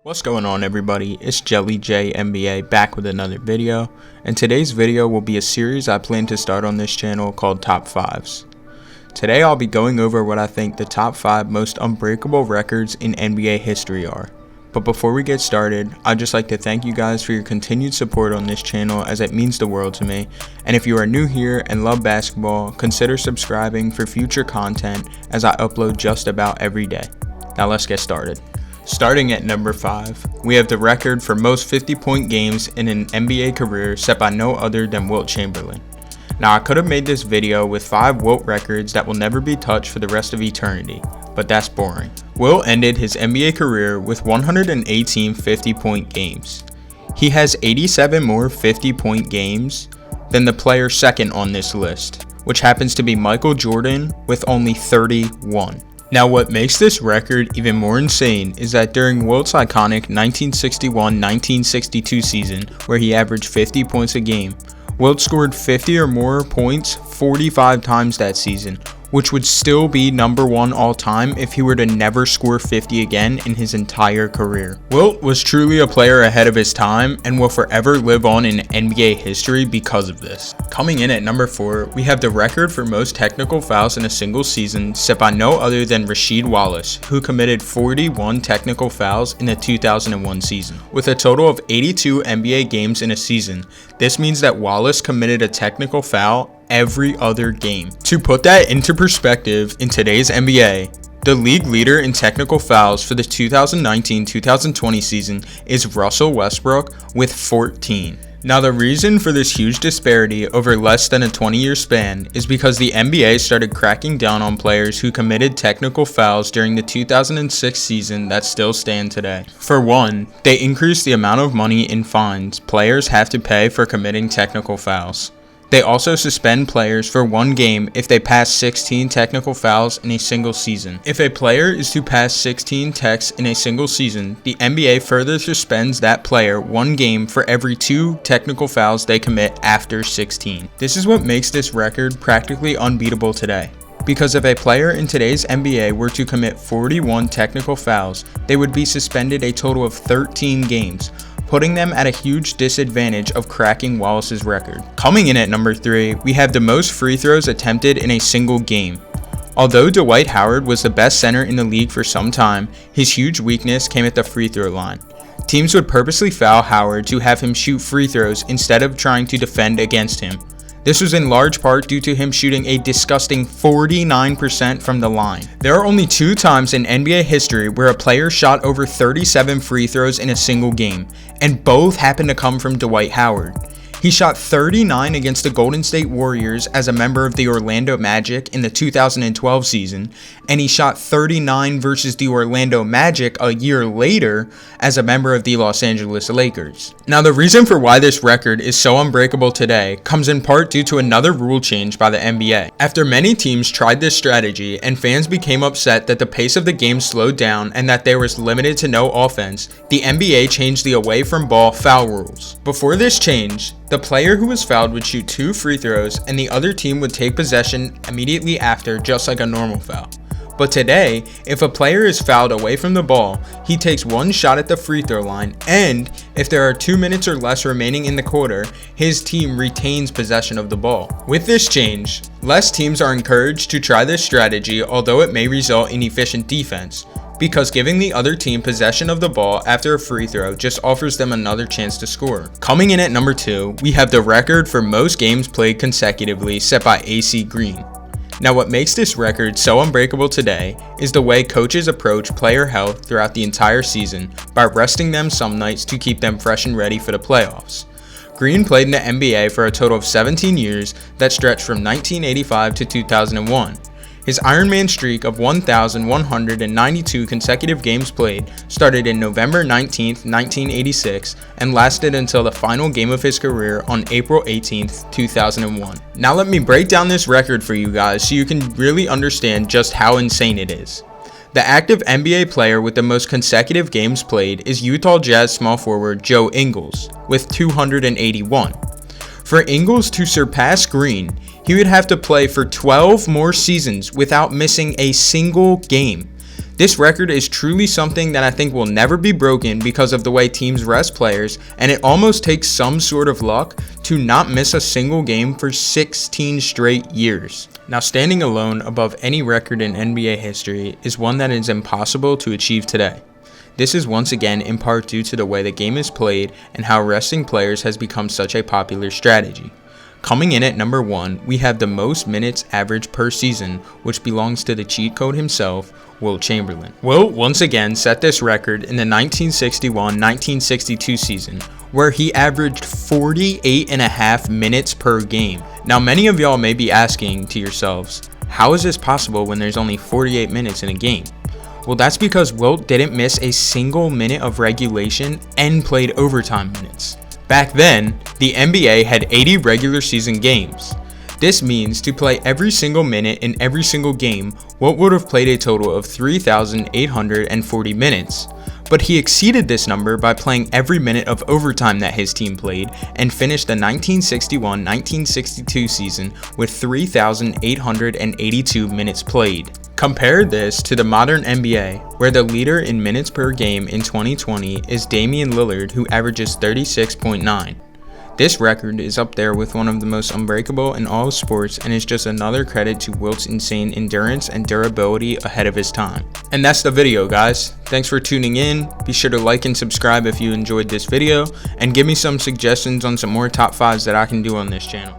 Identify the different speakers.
Speaker 1: What's going on, everybody? It's Jelly J NBA back with another video, and today's video will be a series I plan to start on this channel called Top 5s. Today I'll be going over what I think the top 5 most unbreakable records in NBA history are. But before we get started, I'd just like to thank you guys for your continued support on this channel, as it means the world to me. And if you are new here and love basketball, consider subscribing for future content as I upload just about every day. Now let's get started. Starting at number 5, we have the record for most 50-point games in an NBA career set by no other than Wilt Chamberlain. Now, I could have made this video with 5 Wilt records that will never be touched for the rest of eternity, but that's boring. Wilt ended his NBA career with 118 50-point games. He has 87 more 50-point games than the player second on this list, which happens to be Michael Jordan with only 31. Now, what makes this record even more insane is that during Wilt's iconic 1961-1962 season, where he averaged 50 points a game, Wilt scored 50 or more points 45 times that season, which would still be number 1 all time if he were to never score 50 again in his entire career. Wilt was truly a player ahead of his time and will forever live on in NBA history because of this. Coming in at number 4, we have the record for most technical fouls in a single season set by no other than Rasheed Wallace, who committed 41 technical fouls in the 2001 season. With a total of 82 NBA games in a season, this means that Wallace committed a technical foul every other game. To put that into perspective, in today's NBA, the league leader in technical fouls for the 2019-2020 season is Russell Westbrook with 14. Now, the reason for this huge disparity over less than a 20-year span is because the NBA started cracking down on players who committed technical fouls during the 2006 season that still stand today. For one, they increased the amount of money in fines players have to pay for committing technical fouls. They also suspend players for 1 game if they pass 16 technical fouls in a single season. If a player is to pass 16 techs in a single season, the NBA further suspends that player 1 game for every 2 technical fouls they commit after 16. This is what makes this record practically unbeatable today. Because if a player in today's NBA were to commit 41 technical fouls, they would be suspended a total of 13 games, putting them at a huge disadvantage of cracking Wallace's record. Coming in at number 3, we have the most free throws attempted in a single game. Although Dwight Howard was the best center in the league for some time, his huge weakness came at the free throw line. Teams would purposely foul Howard to have him shoot free throws instead of trying to defend against him. This was in large part due to him shooting a disgusting 49% from the line. There are only 2 times in NBA history where a player shot over 37 free throws in a single game, and both happened to come from Dwight Howard. He shot 39 against the Golden State Warriors as a member of the Orlando Magic in the 2012 season, and he shot 39 versus the Orlando Magic a year later as a member of the Los Angeles Lakers. Now, the reason for why this record is so unbreakable today comes in part due to another rule change by the NBA. After many teams tried this strategy and fans became upset that the pace of the game slowed down and that there was limited to no offense, the NBA changed the away from ball foul rules. Before this change, the player who was fouled would shoot 2 free throws and the other team would take possession immediately after, just like a normal foul. But today, if a player is fouled away from the ball, he takes 1 shot at the free throw line, and if there are 2 minutes or less remaining in the quarter, his team retains possession of the ball. With this change, less teams are encouraged to try this strategy, although it may result in efficient defense, because giving the other team possession of the ball after a free throw just offers them another chance to score. Coming in at number 2, we have the record for most games played consecutively set by AC Green. Now, what makes this record so unbreakable today is the way coaches approach player health throughout the entire season by resting them some nights to keep them fresh and ready for the playoffs. Green played in the NBA for a total of 17 years that stretched from 1985 to 2001. His Ironman streak of 1,192 consecutive games played started in November 19, 1986 and lasted until the final game of his career on April 18, 2001. Now let me break down this record for you guys so you can really understand just how insane it is. The active NBA player with the most consecutive games played is Utah Jazz small forward Joe Ingles with 281. For Ingles to surpass Green, he would have to play for 12 more seasons without missing a single game. This record is truly something that I think will never be broken because of the way teams rest players, and it almost takes some sort of luck to not miss a single game for 16 straight years. Now, standing alone above any record in NBA history is one that is impossible to achieve today. This is once again in part due to the way the game is played and how resting players has become such a popular strategy. Coming in at number 1, we have the most minutes averaged per season, which belongs to the cheat code himself, Wilt Chamberlain. Wilt once again set this record in the 1961-1962 season, where he averaged 48.5 minutes per game. Now, many of y'all may be asking to yourselves, how is this possible when there's only 48 minutes in a game? Well, that's because Wilt didn't miss a single minute of regulation and played overtime minutes. Back then, the NBA had 80 regular season games. This means to play every single minute in every single game, Wilt would have played a total of 3,840 minutes. But he exceeded this number by playing every minute of overtime that his team played and finished the 1961-1962 season with 3,882 minutes played. Compare this to the modern NBA, where the leader in minutes per game in 2020 is Damian Lillard, who averages 36.9. This record is up there with one of the most unbreakable in all sports and is just another credit to Wilt's insane endurance and durability ahead of his time. And that's the video, guys. Thanks for tuning in. Be sure to like and subscribe if you enjoyed this video, and give me some suggestions on some more top 5s that I can do on this channel.